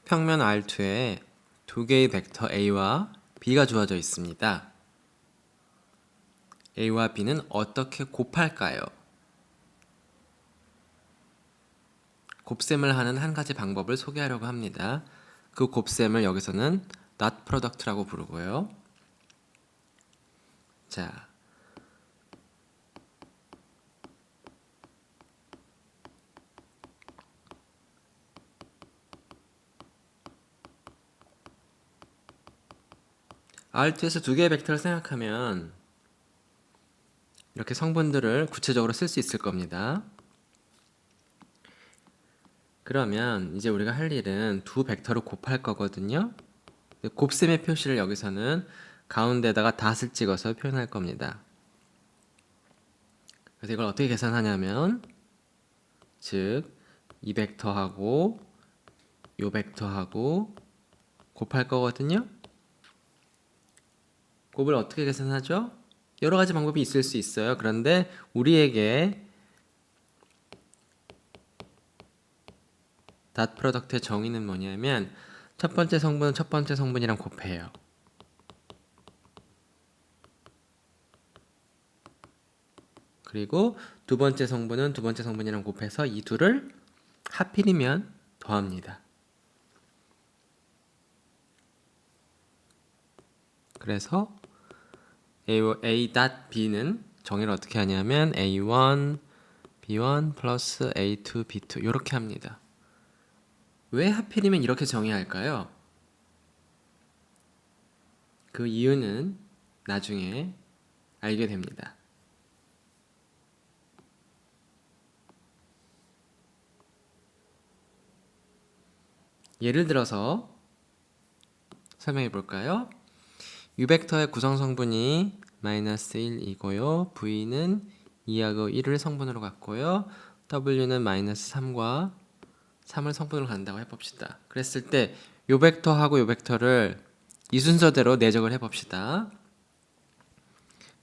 평면 R2에 두 개의 벡터 A와 B가 주어져 있습니다. A와 B는 어떻게 곱할까요? 곱셈을 하는 한 가지 방법을 소개하려고 합니다. 그 곱셈을 여기서는 dot product라고 부르고요. 자, R2에서 두 개의 벡터를 생각하면 이렇게 성분들을 구체적으로 쓸 수 있을 겁니다. 그러면 이제 우리가 할 일은 두 벡터를 곱할 거거든요. 곱셈의 표시를 여기서는 가운데다가 닷을 찍어서 표현할 겁니다. 그래서 이걸 어떻게 계산하냐면, 즉 이 벡터하고 요 벡터하고 곱할 거거든요. 곱을 어떻게 계산하죠? 여러 가지 방법이 있을 수 있어요. 그런데 우리에게 닷 프로덕트의 정의는 뭐냐면, 첫 번째 성분은 첫 번째 성분이랑 곱해요. 그리고 두 번째 성분은 두 번째 성분이랑 곱해서 이 둘을 하필이면 더합니다. 그래서 A.B는 정의를 어떻게 하냐면 A1, B1 플러스 A2, B2 이렇게 합니다. 왜 하필이면 이렇게 정의할까요? 그 이유는 나중에 알게 됩니다. 예를 들어서 설명해 볼까요? U벡터의 구성 성분이 마이너스 1이고요. V는 2하고 1을 성분으로 갖고요. W는 마이너스 3과 3을 성분으로 간다고 해봅시다. 그랬을 때 요 벡터하고 요 벡터를 이 순서대로 내적을 해봅시다.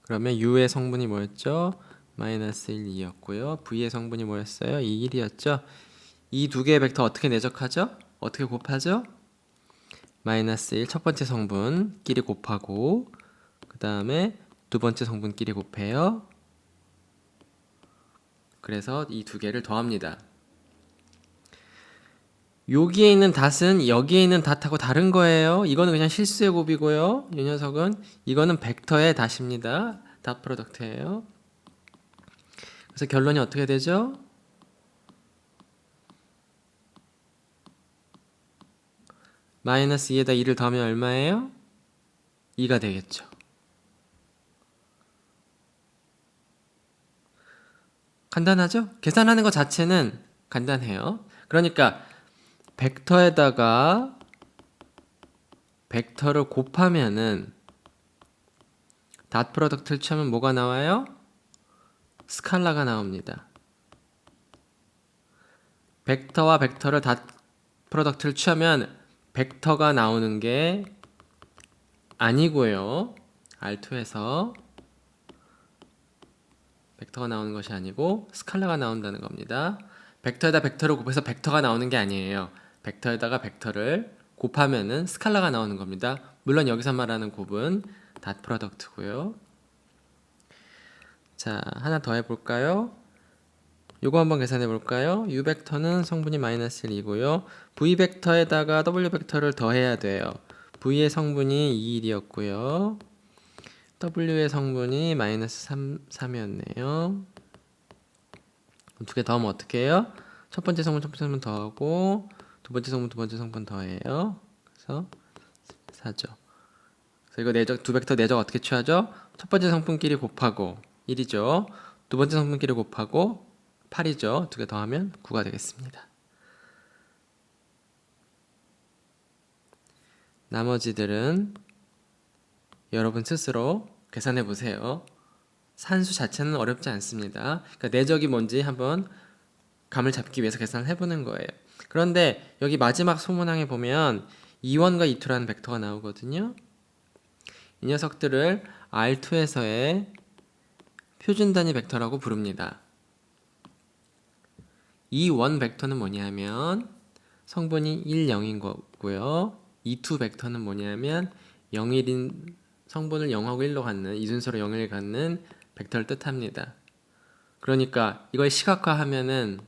그러면 U의 성분이 뭐였죠? 마이너스 1, 2였고요. V의 성분이 뭐였어요? 2, 1이었죠? 이 두 개의 벡터 어떻게 내적하죠? 어떻게 곱하죠? 마이너스 1 첫 번째 성분끼리 곱하고 그 다음에 두 번째 성분끼리 곱해요. 그래서 이 두 개를 더합니다. 여기에 있는 닷은 여기에 있는 닷하고 다른 거예요. 이거는 그냥 실수의 곱이고요. 이 녀석은 이거는 벡터의 닷입니다. 닷 프로덕트예요. 그래서 결론이 어떻게 되죠? 마이너스 2에다 2를 더하면 얼마예요? 2가 되겠죠. 간단하죠? 계산하는 것 자체는 간단해요. 그러니까 벡터에다가 벡터를 곱하면은 닷 프로덕트를 취하면 뭐가 나와요? 스칼라가 나옵니다. 벡터와 벡터를 닷 프로덕트를 취하면 벡터가 나오는 게 아니고요. R2에서 벡터가 나오는 것이 아니고 스칼라가 나온다는 겁니다. 벡터에다 벡터를 곱해서 벡터가 나오는 게 아니에요. 벡터에다가 벡터를 곱하면은 스칼라가 나오는 겁니다. 물론 여기서 말하는 곱은 닷 프로덕트고요. 자, 하나 더 해볼까요? 요거 한번 계산해 볼까요? U 벡터는 성분이 마이너스 1이고요. V 벡터에다가 W 벡터를 더해야 돼요. V의 성분이 2, 1이었고요. W의 성분이 마이너스 3이었네요. 두 개 더하면 어떻게 해요? 첫 번째 성분, 첫 번째 성분 더하고 두 번째 성분, 두 번째 성분 더해요. 그래서 4죠. 그래서 이거 내적, 두 벡터 내적 어떻게 취하죠? 첫 번째 성분끼리 곱하고 1이죠. 두 번째 성분끼리 곱하고 8이죠. 두 개 더하면 9가 되겠습니다. 나머지들은 여러분 스스로 계산해 보세요. 산수 자체는 어렵지 않습니다. 그러니까 내적이 뭔지 한번 감을 잡기 위해서 계산을 해보는 거예요. 그런데 여기 마지막 소문항에 보면 2원과 2투라는 벡터가 나오거든요. 이 녀석들을 R2에서의 표준 단위 벡터라고 부릅니다. 이 원 벡터는 뭐냐면 성분이 1, 0인 거고요. 이 두 벡터는 뭐냐면 0, 1인 성분을 0하고 1로 갖는 이순서로 0, 1 갖는 벡터를 뜻합니다. 그러니까 이걸 시각화하면은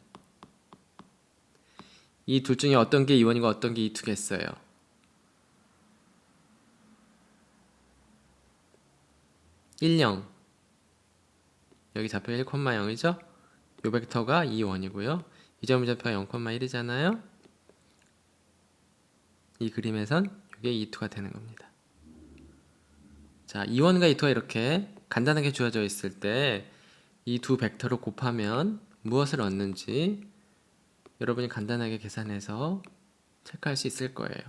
이 둘 중에 어떤 게 2원이고 어떤 게 2겠어요. 1, 0 여기 좌표 1, 0이죠? 요 벡터가 2원이고요. 이 점의 좌표가 0, 1이잖아요. 이 그림에선 이게 2가 되는 겁니다. 자, 2원과 2가 이렇게 간단하게 주어져 있을 때 이 두 벡터를 곱하면 무엇을 얻는지 여러분이 간단하게 계산해서 체크할 수 있을 거예요.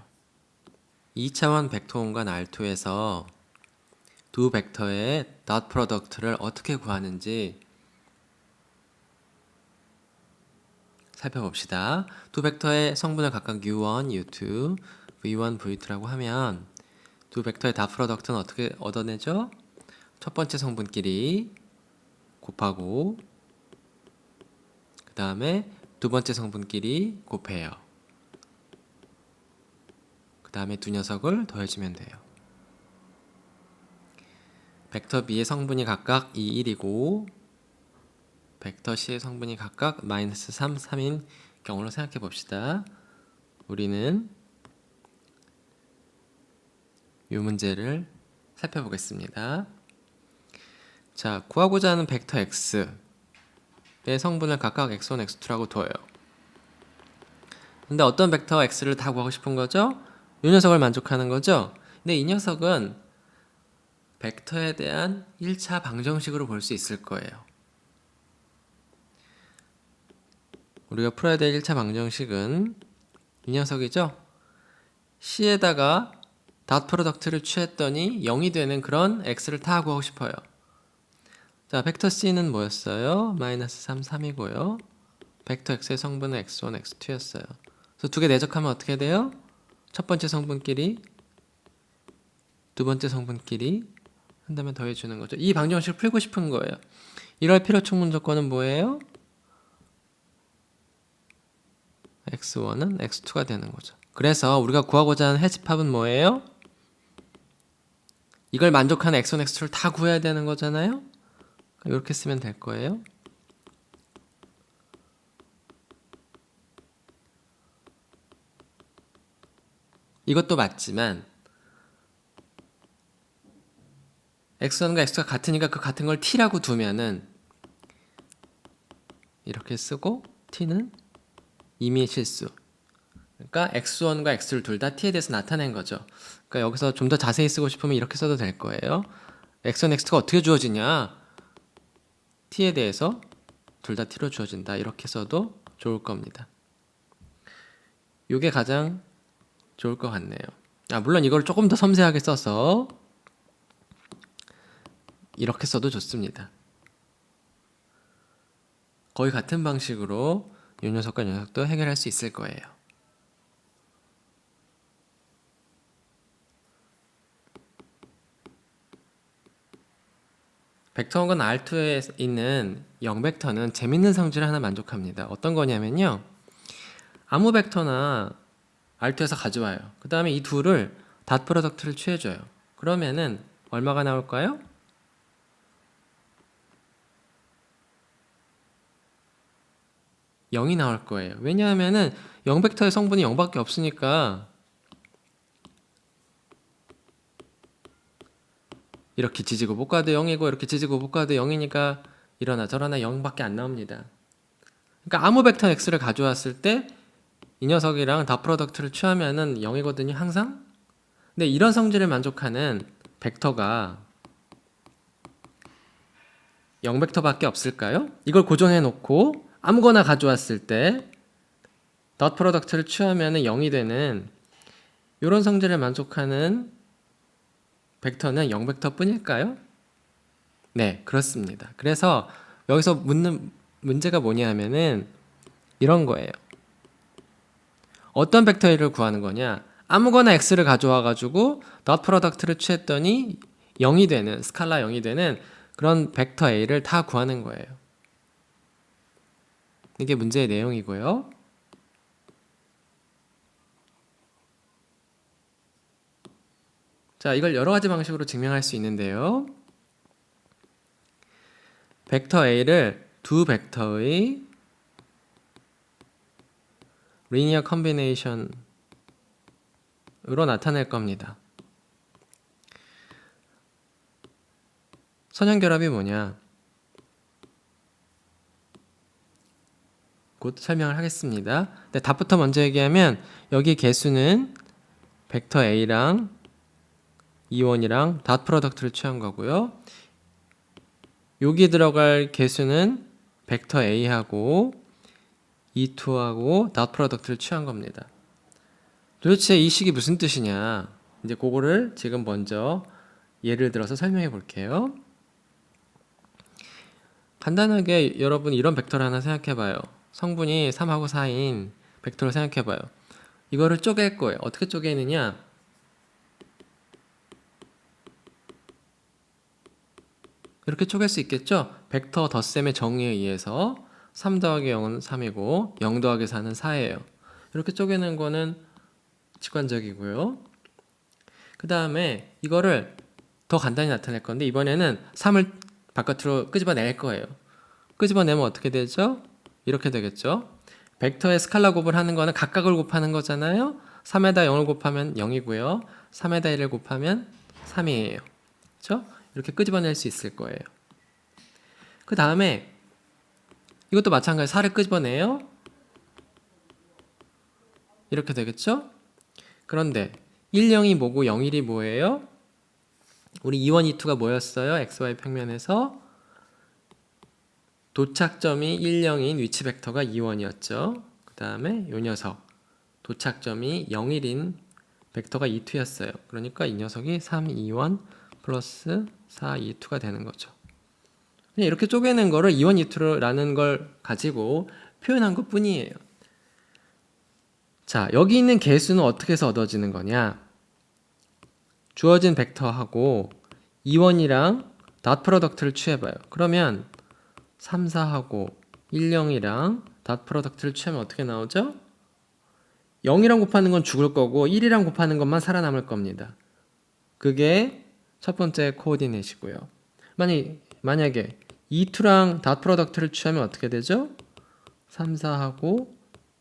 2차원 벡터1과 R2에서 두 벡터의 닷 프로덕트를 어떻게 구하는지 살펴봅시다. 두 벡터의 성분을 각각 U1, U2, V1, V2라고 하면 두 벡터의 닷 프로덕트는 어떻게 얻어내죠? 첫 번째 성분끼리 곱하고 그 다음에 두 번째 성분끼리 곱해요. 그 다음에 두 녀석을 더해주면 돼요. 벡터 B의 성분이 각각 2, 1이고 벡터 C의 성분이 각각 마이너스 3, 3인 경우로 생각해 봅시다. 우리는 이 문제를 살펴보겠습니다. 자, 구하고자 하는 벡터 X의 성분을 각각 X1, X2라고 둬요. 근데 어떤 벡터 X를 다 구하고 싶은 거죠? 이 녀석을 만족하는 거죠? 근데 이 녀석은 벡터에 대한 1차 방정식으로 볼 수 있을 거예요. 우리가 풀어야 될 1차 방정식은 이 녀석이죠? C에다가 닷 프로덕트를 취했더니 0이 되는 그런 X를 다 구하고 싶어요. 자, 벡터 C는 뭐였어요? 마이너스 3, 3이고요. 벡터 X의 성분은 X1, X2였어요. 그래서 두 개 내적하면 어떻게 돼요? 첫 번째 성분끼리 두 번째 성분끼리 한다면 더해주는 거죠. 이 방정식을 풀고 싶은 거예요. 이럴 필요 충분 조건은 뭐예요? X1은 X2가 되는 거죠. 그래서 우리가 구하고자 하는 해집합은 뭐예요? 이걸 만족하는 X1, X2를 다 구해야 되는 거잖아요. 이렇게 쓰면 될 거예요. 이것도 맞지만 X1과 X2가 같으니까 그 같은 걸 T라고 두면은 이렇게 쓰고 T는 임의의 실수. 그러니까 X1과 X2를 둘 다 T에 대해서 나타낸 거죠. 그러니까 여기서 좀 더 자세히 쓰고 싶으면 이렇게 써도 될 거예요. X1, X2가 어떻게 주어지냐? T에 대해서 둘 다 T로 주어진다. 이렇게 써도 좋을 겁니다. 이게 가장 좋을 것 같네요. 물론 이걸 조금 더 섬세하게 써서 이렇게 써도 좋습니다. 거의 같은 방식으로 이 녀석과 이 녀석도 해결할 수 있을 거예요. 벡터1과 R2에 있는 0벡터는 재밌는 성질을 하나 만족합니다. 어떤 거냐면요. 아무 벡터나 R2에서 가져와요. 그 다음에 이 둘을 닷 프로덕트를 취해줘요. 그러면은 얼마가 나올까요? 0이 나올 거예요. 왜냐하면은 0벡터의 성분이 0밖에 없으니까 이렇게 지지고 볶아도 0이고 이렇게 지지고 볶아도 0이니까 이러나 저러나 0밖에 안 나옵니다. 그러니까 아무 벡터 X를 가져왔을 때 이 녀석이랑 닷 프로덕트를 취하면은 0이거든요, 항상. 근데 이런 성질을 만족하는 벡터가 0벡터밖에 없을까요? 이걸 고정해 놓고 아무거나 가져왔을 때 닷 프로덕트를 취하면은 0이 되는 이런 성질을 만족하는 벡터는 0벡터 뿐일까요? 네, 그렇습니다. 그래서 여기서 묻는 문제가 뭐냐 하면은 이런 거예요. 어떤 벡터 A를 구하는 거냐? 아무거나 X를 가져와 가지고 닷 프로덕트를 취했더니 0이 되는, 스칼라 0이 되는 그런 벡터 A를 다 구하는 거예요. 이게 문제의 내용이고요. 자, 이걸 여러 가지 방식으로 증명할 수 있는데요. 벡터 A를 두 벡터의 리니어 컨비네이션으로 나타낼 겁니다. 선형결합이 뭐냐? 곧 설명을 하겠습니다. 네, 답부터 먼저 얘기하면 여기 개수는 벡터 A랑 E1이랑 닷 프로덕트를 취한 거고요. 여기 들어갈 개수는 벡터 A하고 E2하고 닷 프로덕트를 취한 겁니다. 도대체 이 식이 무슨 뜻이냐? 이제 그거를 지금 먼저 예를 들어서 설명해 볼게요. 간단하게 여러분 이런 벡터를 하나 생각해 봐요. 성분이 3하고 4인 벡터를 생각해 봐요. 이거를 쪼갤 거예요. 어떻게 쪼개느냐? 이렇게 쪼갤 수 있겠죠? 벡터 덧셈의 정의에 의해서 3 더하기 0은 3이고 0 더하기 4는 4예요. 이렇게 쪼개는 거는 직관적이고요. 그 다음에 이거를 더 간단히 나타낼 건데 이번에는 3을 바깥으로 끄집어낼 거예요. 끄집어내면 어떻게 되죠? 이렇게 되겠죠? 벡터의 스칼라 곱을 하는 거는 각각을 곱하는 거잖아요. 3에다 0을 곱하면 0이고요. 3에다 1을 곱하면 3이에요. 그렇죠? 이렇게 끄집어낼 수 있을 거예요. 그 다음에 이것도 마찬가지 4를 끄집어내요. 이렇게 되겠죠? 그런데 1, 0이 뭐고 0, 1이 뭐예요? 우리 2, 1, 2가 뭐였어요? XY 평면에서 도착점이 1, 0인 위치 벡터가 2, 1이었죠. 그 다음에 이 녀석 도착점이 0, 1인 벡터가 2, 2였어요. 그러니까 이 녀석이 3, 2, 1 플러스 4, 2, 2가 되는 거죠. 그냥 이렇게 쪼개는 거를 2, 1, 2, 2라는 걸 가지고 표현한 것 뿐이에요. 자, 여기 있는 개수는 어떻게 해서 얻어지는 거냐? 주어진 벡터하고 2, 1이랑 닷 프로덕트를 취해봐요. 그러면 3, 4하고 1, 0이랑 닷 프로덕트를 취하면 어떻게 나오죠? 0이랑 곱하는 건 죽을 거고 1이랑 곱하는 것만 살아남을 겁니다. 그게 첫 번째 코오디네이트고요. 만약에 2, 2랑 닷 프로덕트를 취하면 어떻게 되죠? 3, 4하고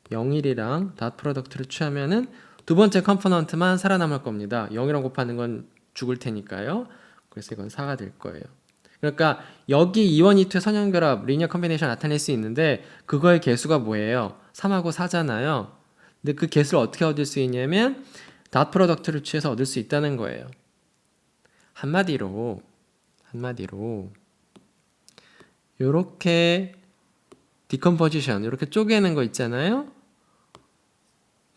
0, 1이랑 닷 프로덕트를 취하면은 두 번째 컴포넌트만 살아남을 겁니다. 0이랑 곱하는 건 죽을 테니까요. 그래서 이건 4가 될 거예요. 그러니까 여기 2, 1, 2, 2의 선형결합, 리니어 컨비네이션 나타낼 수 있는데 그거의 개수가 뭐예요? 3하고 4잖아요. 근데 그 개수를 어떻게 얻을 수 있냐면 닷 프로덕트를 취해서 얻을 수 있다는 거예요. 한마디로 요렇게 디컴포지션, 이렇게 쪼개는 거 있잖아요.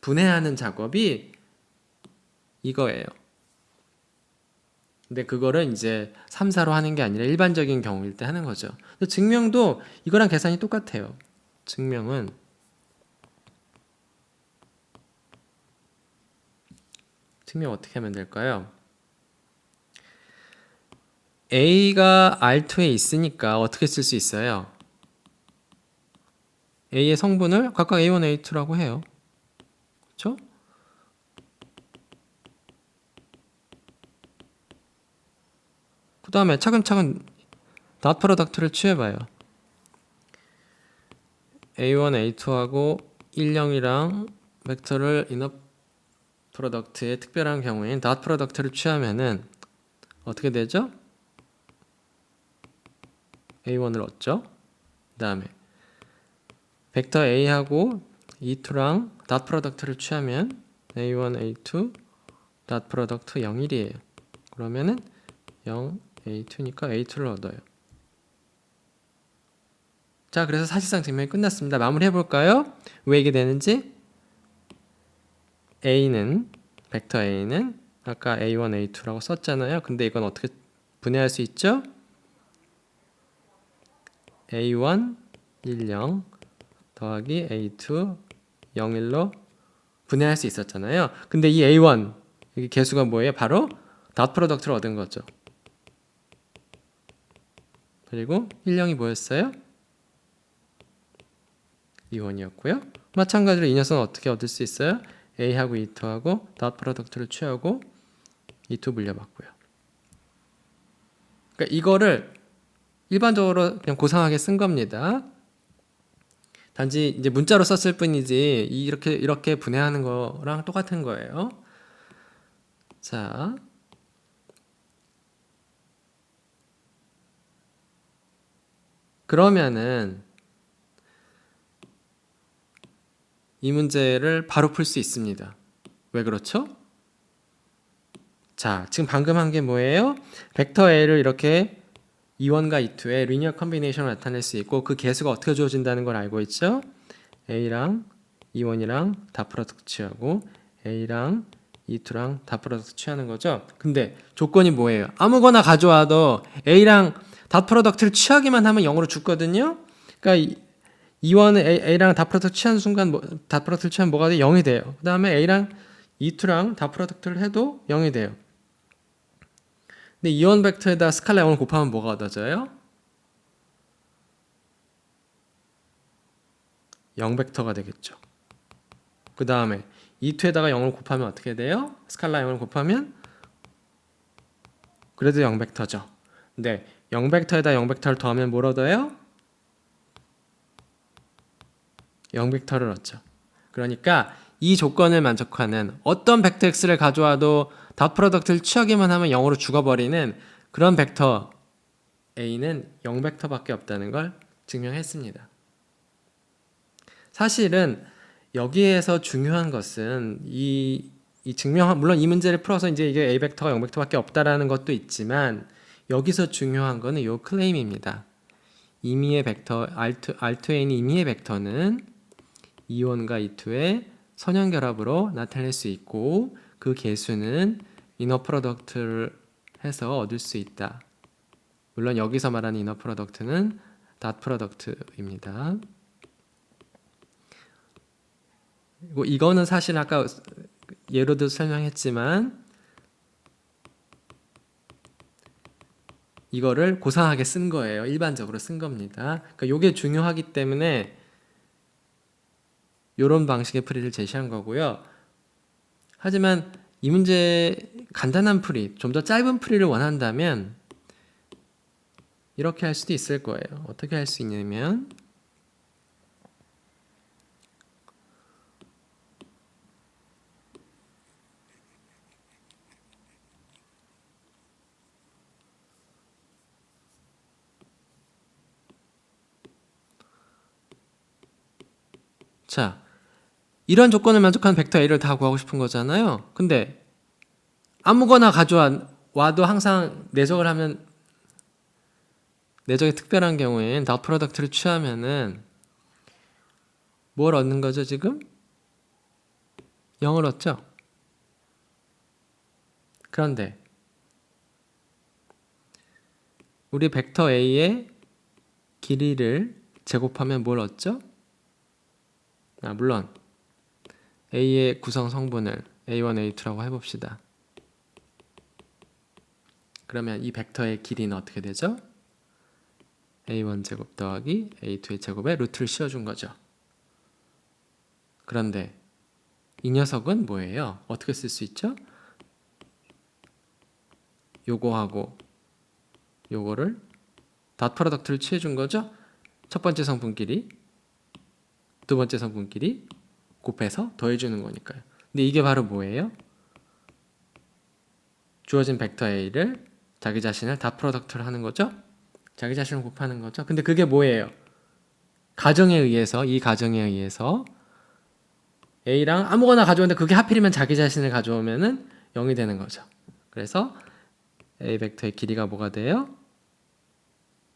분해하는 작업이 이거예요. 근데 그거를 이제 3, 4로 하는 게 아니라 일반적인 경우일 때 하는 거죠. 증명도 이거랑 계산이 똑같아요. 증명 어떻게 하면 될까요? A가 R2에 있으니까 어떻게 쓸 수 있어요? A의 성분을 각각 A1, A2라고 해요. 그렇죠? 그 다음에 차근차근 닷 프로덕트를 취해봐요. A1, A2하고 1, 0이랑 벡터를 이너 프로덕트의 특별한 경우인 닷 프로덕트를 취하면은 어떻게 되죠? A1을 얻죠. 그 다음에 벡터 A하고 E2랑 닷 프로덕트를 취하면 A1, A2 닷 프로덕트 0, 1이에요. 그러면은 0, A2니까 A2를 얻어요. 자, 그래서 사실상 증명이 끝났습니다. 마무리 해볼까요? 왜 이게 되는지? 벡터 A는 아까 A1, A2라고 썼잖아요. 근데 이건 어떻게 분해할 수 있죠? A1, 1, 0 더하기 A2, 0, 1로 분해할 수 있었잖아요. 근데 이 A1, 여기 개수가 뭐예요? 바로 닷 프로덕트를 얻은 거죠. 그리고 1, 0이 뭐였어요? 2원이었고요. 마찬가지로 이 녀석은 어떻게 얻을 수 있어요? A하고 E2하고 닷 프로덕트를 취하고 E2 물려봤고요. 그러니까 이거를 일반적으로 그냥 고상하게 쓴 겁니다. 단지 이제 문자로 썼을 뿐이지 이렇게 분해하는 거랑 똑같은 거예요. 자, 그러면은 이 문제를 바로 풀 수 있습니다. 왜 그렇죠? 자, 지금 방금 한 게 뭐예요? 벡터 A를 이렇게 E1과 E2의 리니어 컨비네이션을 나타낼 수 있고 그 개수가 어떻게 주어진다는 걸 알고 있죠? A랑 E1이랑 닷 프로덕트 취하고 A랑 E2랑 닷 프로덕트 취하는 거죠. 근데 조건이 뭐예요? 아무거나 가져와도 A랑 닷 프로덕트를 취하기만 하면 0으로 죽거든요. 그러니까 E1은 A랑 닷 프로덕트 취하는 순간 닷 프로덕트를 취하면 뭐가 돼? 0이 돼요. 그 다음에 A랑 E2랑 닷 프로덕트를 해도 0이 돼요. 근데 E1 벡터에다 스칼라 0을 곱하면 뭐가 얻어져요? 0 벡터가 되겠죠. 그 다음에 E2에다가 0을 곱하면 어떻게 돼요? 스칼라 0을 곱하면 그래도 0 벡터죠. 근데 0 벡터에다 0 벡터를 더하면 뭘 얻어요? 0 벡터를 얻죠. 그러니까 이 조건을 만족하는 어떤 벡터 x를 가져와도 닷 프로덕트를 취하기만 하면 0으로 죽어버리는 그런 벡터 a는 0 벡터밖에 없다는 걸 증명했습니다. 사실은 여기에서 중요한 것은 이 증명, 물론 이 문제를 풀어서 이제 이게 A 벡터가 0 벡터밖에 없다라는 것도 있지만 여기서 중요한 거는 이 클레임입니다. 임의의 벡터 R2N이 임의의 벡터는 E1과 E2의 선형결합으로 나타낼 수 있고 그 개수는 이너 프로덕트를 해서 얻을 수 있다. 물론 여기서 말하는 이너 프로덕트는 닷 프로덕트입니다. 그리고 이거는 사실 아까 예로도 설명했지만 이거를 고상하게 쓴 거예요. 일반적으로 쓴 겁니다. 그러니까 이게 중요하기 때문에 이런 방식의 풀이를 제시한 거고요. 하지만 이 문제 간단한 풀이, 좀 더 짧은 풀이를 원한다면 이렇게 할 수도 있을 거예요. 어떻게 할 수 있냐면 자, 이런 조건을 만족하는 벡터 A를 다 구하고 싶은 거잖아요. 근데 아무거나 가져와도 항상 내적을 하면 내적이 특별한 경우엔 닷 프로덕트를 취하면은 뭘 얻는 거죠, 지금? 0을 얻죠? 그런데 우리 벡터 A의 길이를 제곱하면 뭘 얻죠? 물론 A의 구성 성분을 A1, A2라고 해봅시다. 그러면 이 벡터의 길이는 어떻게 되죠? A1 제곱 더하기 A2의 제곱에 루트를 씌워준 거죠. 그런데 이 녀석은 뭐예요? 어떻게 쓸 수 있죠? 요거하고 요거를 닷 프로덕트를 취해준 거죠? 첫 번째 성분끼리 두 번째 성분끼리 곱해서 더해주는 거니까요. 근데 이게 바로 뭐예요? 주어진 벡터 A를 자기 자신을 닷 프로덕트를 하는 거죠? 자기 자신을 곱하는 거죠? 근데 그게 뭐예요? 이 가정에 의해서 A랑 아무거나 가져오는데 그게 하필이면 자기 자신을 가져오면은 0이 되는 거죠. 그래서 A 벡터의 길이가 뭐가 돼요?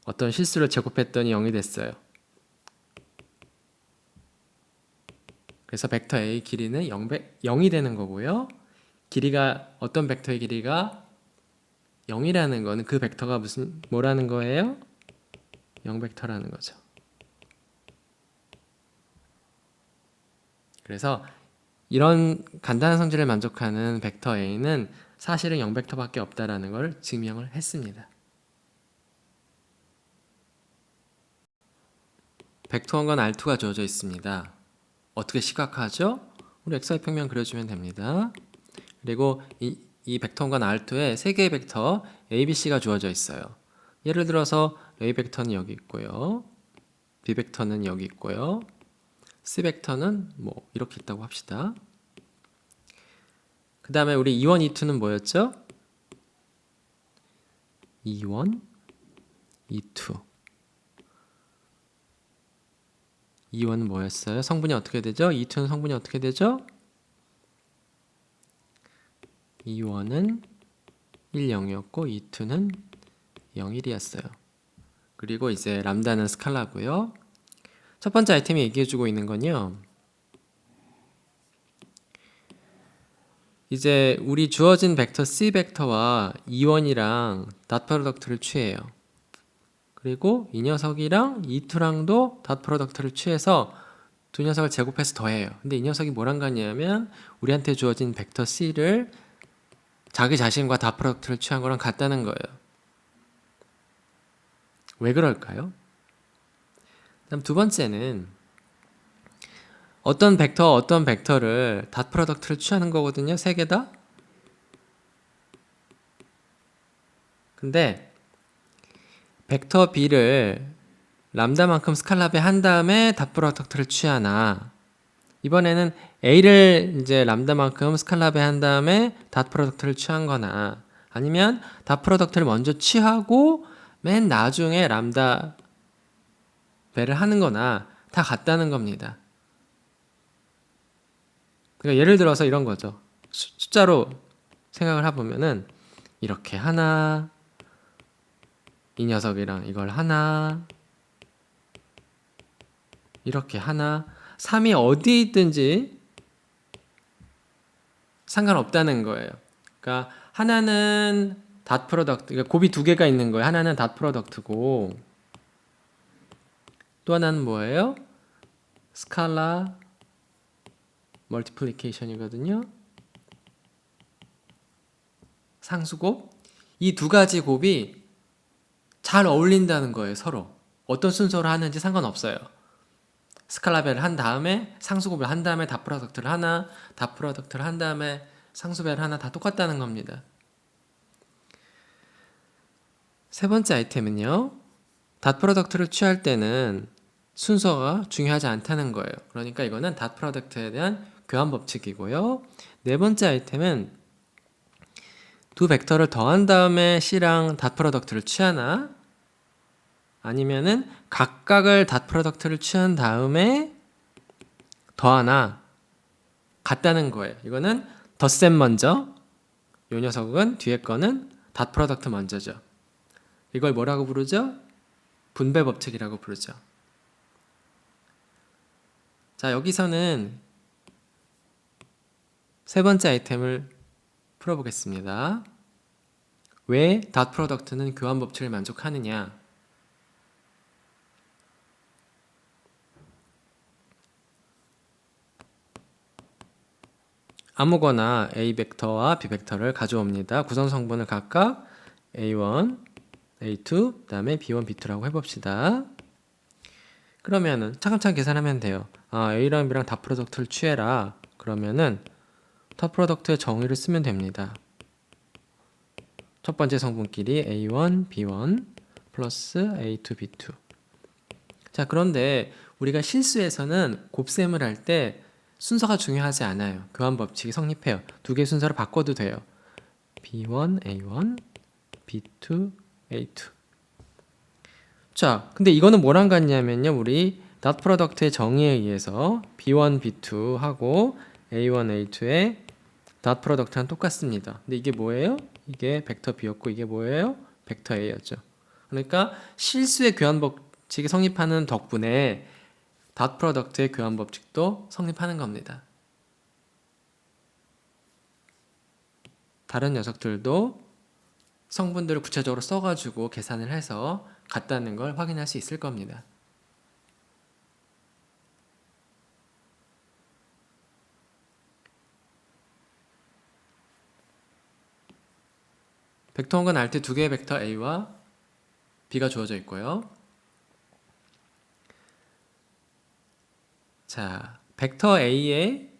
어떤 실수를 제곱했더니 0이 됐어요. 그래서 벡터 A 길이는 0이 되는 거고요. 길이가 어떤 벡터의 길이가 0이라는 거는 그 벡터가 뭐라는 거예요? 0 벡터라는 거죠. 그래서 이런 간단한 성질을 만족하는 벡터 A는 사실은 0 벡터밖에 없다라는 걸 증명을 했습니다. 벡터 1과 R2가 주어져 있습니다. 어떻게 시각화하죠? 우리 XY 평면 그려주면 됩니다. 그리고 이 벡터 공간 R2에 세 개의 벡터 A, B, C가 주어져 있어요. 예를 들어서 A 벡터는 여기 있고요. B 벡터는 여기 있고요. C 벡터는 뭐 이렇게 있다고 합시다. 그 다음에 우리 E1, E2는 뭐였죠? E1, E2. E1은 뭐였어요? 성분이 어떻게 되죠? E2는 성분이 어떻게 되죠? E1은 1, 0이었고 E2는 0, 1이었어요. 그리고 이제 람다는 스칼라고요. 첫 번째 아이템이 얘기해주고 있는 건요. 이제 우리 주어진 벡터 C 벡터와 E1이랑 닷 프로덕트를 취해요. 그리고 이 녀석이랑 E2랑도 닷 프로덕트를 취해서 두 녀석을 제곱해서 더해요. 근데 이 녀석이 뭐랑 같냐면 우리한테 주어진 벡터 C를 자기 자신과 닷 프로덕트를 취한 거랑 같다는 거예요. 왜 그럴까요? 그다음 두 번째는 어떤 벡터를 닷 프로덕트를 취하는 거거든요. 세 개 다. 근데 벡터 B를 람다만큼 스칼라베 한 다음에 닷 프로덕트를 취하나 이번에는 A를 이제 람다만큼 스칼라베 한 다음에 닷 프로덕트를 취한 거나 아니면 닷 프로덕트를 먼저 취하고 맨 나중에 람다 배를 하는 거나 다 같다는 겁니다. 그러니까 예를 들어서 이런 거죠. 숫자로 생각을 해보면은 이렇게 하나, 이 녀석이랑 이걸 하나, 이렇게 하나, 3이 어디 있든지 상관없다는 거예요. 그러니까 하나는 닷 프로덕트, 그러니까 곱이 두 개가 있는 거예요. 하나는 닷 프로덕트고 또 하나는 뭐예요? 스칼라 멀티플리케이션이거든요. 상수곱. 이 두 가지 곱이 잘 어울린다는 거예요, 서로. 어떤 순서로 하는지 상관없어요. 스칼라벨을 한 다음에 상수곱을 한 다음에 닷 프로덕트를 하나, 닷 프로덕트를 한 다음에 상수벨을 하나 다 똑같다는 겁니다. 세 번째 아이템은요. 닷 프로덕트를 취할 때는 순서가 중요하지 않다는 거예요. 그러니까 이거는 닷 프로덕트에 대한 교환 법칙이고요. 네 번째 아이템은 두 벡터를 더한 다음에 C랑 닷 프로덕트를 취하나 아니면은 각각을 닷 프로덕트를 취한 다음에 더하나 같다는 거예요. 이거는 덧셈 먼저, 이 녀석은 뒤에 거는 닷 프로덕트 먼저죠. 이걸 뭐라고 부르죠? 분배 법칙이라고 부르죠. 자, 여기서는 세 번째 아이템을 풀어보겠습니다. 왜 닷 프로덕트는 교환 법칙을 만족하느냐? 아무거나 A 벡터와 B 벡터를 가져옵니다. 구성 성분을 각각 A1, A2, 그 다음에 B1, B2라고 해봅시다. 그러면은 차근차근 계산하면 돼요. A랑 B랑 닷 프로덕트를 취해라. 그러면은 닷 프로덕트의 정의를 쓰면 됩니다. 첫 번째 성분끼리 A1, B1 플러스 A2, B2. 자, 그런데 우리가 실수에서는 곱셈을 할 때 순서가 중요하지 않아요. 교환 법칙이 성립해요. 두 개의 순서를 바꿔도 돼요. B1, A1, B2, A2. 자, 근데 이거는 뭐랑 같냐면요. 우리 닷 프로덕트의 정의에 의해서 B1, B2 하고 A1, A2의 닷 프로덕트랑 똑같습니다. 근데 이게 뭐예요? 이게 벡터 B였고 이게 뭐예요? 벡터 A였죠. 그러니까 실수의 교환 법칙이 성립하는 덕분에 닷 프로덕트의 교환 법칙도 성립하는 겁니다. 다른 녀석들도 성분들을 구체적으로 써가지고 계산을 해서 같다는 걸 확인할 수 있을 겁니다. 벡터 공간 R 때 두 개의 벡터 A와 B가 주어져 있고요. 자, 벡터 A의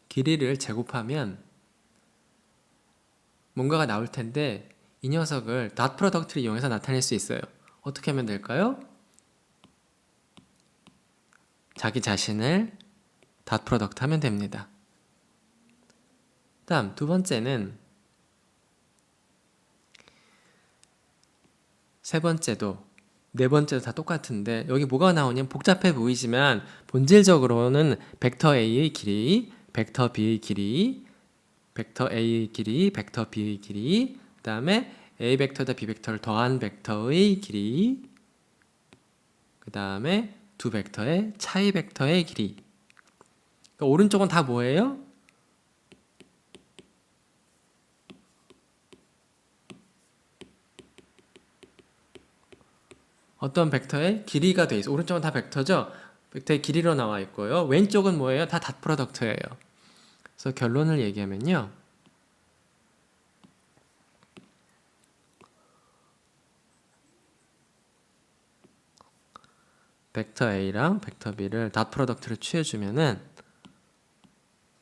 길이를 제곱하면 뭔가가 나올 텐데 이 녀석을 닷 프로덕트를 이용해서 나타낼 수 있어요. 어떻게 하면 될까요? 자기 자신을 닷 프로덕트 하면 됩니다. 다음 두 번째는 세 번째도 네 번째도 다 똑같은데 여기 뭐가 나오냐면 복잡해 보이지만 본질적으로는 벡터 A의 길이, 벡터 B의 길이, 벡터 A의 길이, 벡터 B의 길이, 그 다음에 A 벡터에다 B 벡터를 더한 벡터의 길이, 그 다음에 두 벡터의 차이 벡터의 길이. 그러니까 오른쪽은 다 뭐예요? 어떤 벡터의 길이가 돼 있어. 오른쪽은 다 벡터죠? 벡터의 길이로 나와 있고요. 왼쪽은 뭐예요? 다 닷 프로덕트예요. 그래서 결론을 얘기하면요. 벡터 A랑 벡터 B를 닷 프로덕트를 취해주면은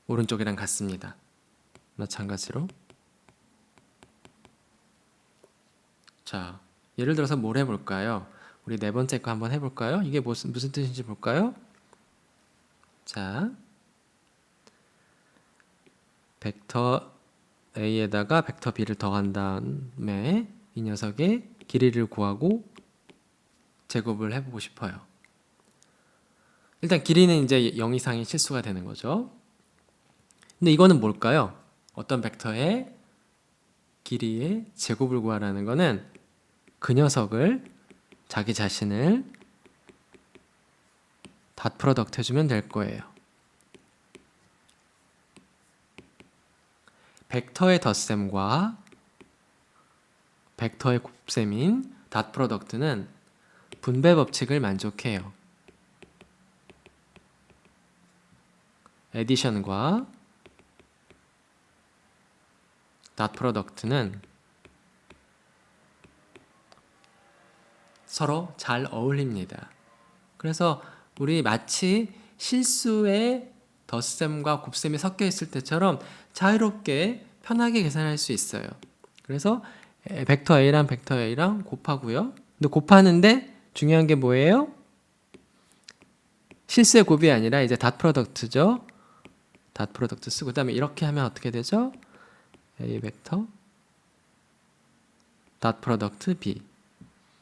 오른쪽이랑 같습니다. 마찬가지로. 자, 예를 들어서 뭘 해볼까요? 우리 네 번째 거 한번 해볼까요? 이게 무슨 뜻인지 볼까요? 자, 벡터 A에다가 벡터 B를 더한 다음에 이 녀석의 길이를 구하고 제곱을 해보고 싶어요. 일단 길이는 이제 0 이상의 실수가 되는 거죠. 근데 이거는 뭘까요? 어떤 벡터의 길이의 제곱을 구하라는 거는 그 녀석을 자기 자신을 닷 프로덕트 해주면 될 거예요. 벡터의 덧셈과 벡터의 곱셈인 닷 프로덕트는 분배 법칙을 만족해요. 에디션과 닷 프로덕트는 서로 잘 어울립니다. 그래서 우리 마치 실수의 덧셈과 곱셈이 섞여 있을 때처럼 자유롭게 편하게 계산할 수 있어요. 그래서 벡터 A랑 벡터 A랑 곱하고요. 근데 곱하는데 중요한 게 뭐예요? 실수의 곱이 아니라 이제 닷 프로덕트죠. 닷 프로덕트 쓰고 그다음에 이렇게 하면 어떻게 되죠? A 벡터 닷 프로덕트 B.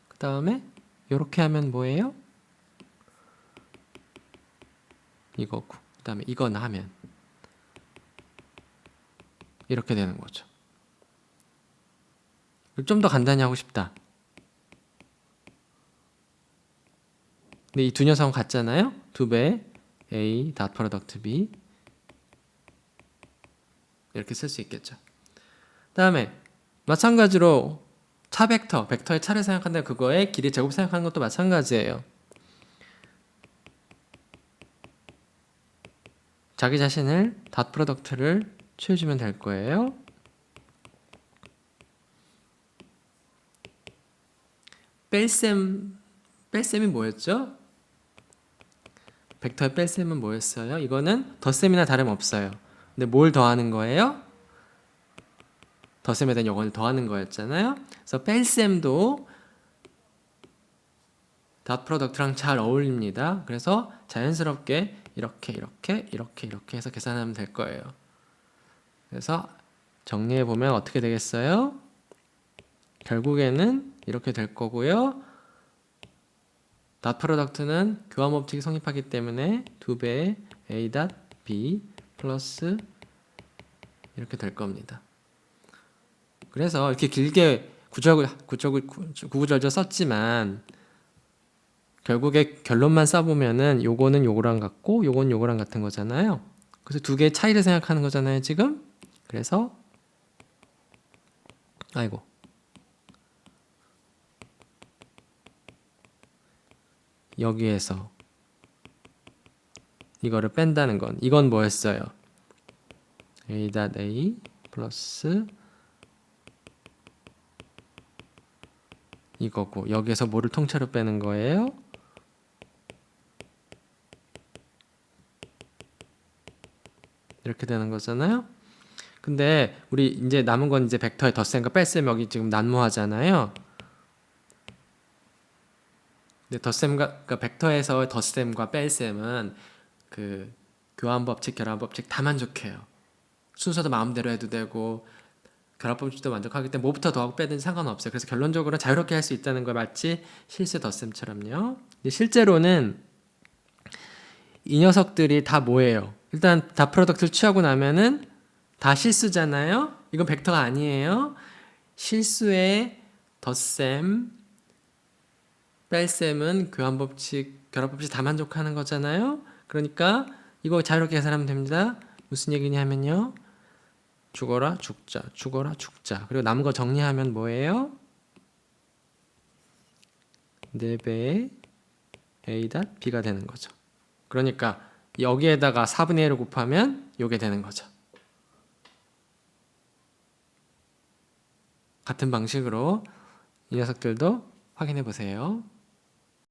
그다음에 이렇게 하면 뭐예요? 이거고. 그다음에 이거나 하면 이렇게 되는 거죠. 좀 더 간단히 하고 싶다. 근데 이 두 녀석은 같잖아요. 2배 A 닷 프로덕트 B 이렇게 쓸 수 있겠죠. 다음에 마찬가지로 차 벡터, 벡터의 차를 생각한다면 그거의 길이 제곱 생각하는 것도 마찬가지예요. 자기 자신을 닷 프로덕트를 취해주면 될 거예요. 뺄셈이 뭐였죠? 벡터의 뺄셈은 뭐였어요? 이거는 덧셈이나 다름없어요. 근데 뭘 더하는 거예요? 덧셈에 대한 요건을 더하는 거였잖아요. 그래서 뺄셈도 닷 프로덕트랑 잘 어울립니다. 그래서 자연스럽게 이렇게 해서 계산하면 될 거예요. 그래서 정리해 보면 어떻게 되겠어요? 결국에는 이렇게 될 거고요. 닷 프로덕트는 교환 법칙이 성립하기 때문에 2배 A 닷 B 플러스 이렇게 될 겁니다. 그래서 이렇게 길게 구구절절 썼지만 결국에 결론만 써보면은 요거는 요거랑 같고 요건 요거랑 같은 거잖아요. 그래서 두 개의 차이를 생각하는 거잖아요, 지금. 그래서 아이고 여기에서 이거를 뺀다는 건 이건 뭐였어요? A 닷 A 플러스 이거고 여기에서 뭐를 통째로 빼는 거예요? 이렇게 되는 거잖아요. 근데 우리 이제 남은 건 이제 벡터의 덧셈과 뺄셈 여기 지금 난무하잖아요. 근데 덧셈과 그러니까 벡터에서 덧셈과 뺄셈은 그 교환 법칙, 결합 법칙 다 만족해요. 순서도 마음대로 해도 되고 결합 법칙도 만족하기 때문에 뭐부터 더하고 빼든지 상관없어요. 그래서 결론적으로 자유롭게 할 수 있다는 걸 마치 실수 덧셈처럼요. 근데 실제로는 이 녀석들이 다 뭐예요? 일단 다 프로덕트를 취하고 나면은 다 실수잖아요. 이건 벡터가 아니에요. 실수의 덧셈, 뺄셈은 교환 법칙, 결합 법칙 다 만족하는 거잖아요. 그러니까 이거 자유롭게 계산하면 됩니다. 무슨 얘기냐면요. 죽어라 죽자, 죽어라 죽자. 그리고 남은 거 정리하면 뭐예요? 4배의 a 닷 b가 되는 거죠. 그러니까 여기에다가 4분의 1을 곱하면 이게 되는 거죠. 같은 방식으로 이 녀석들도 확인해 보세요.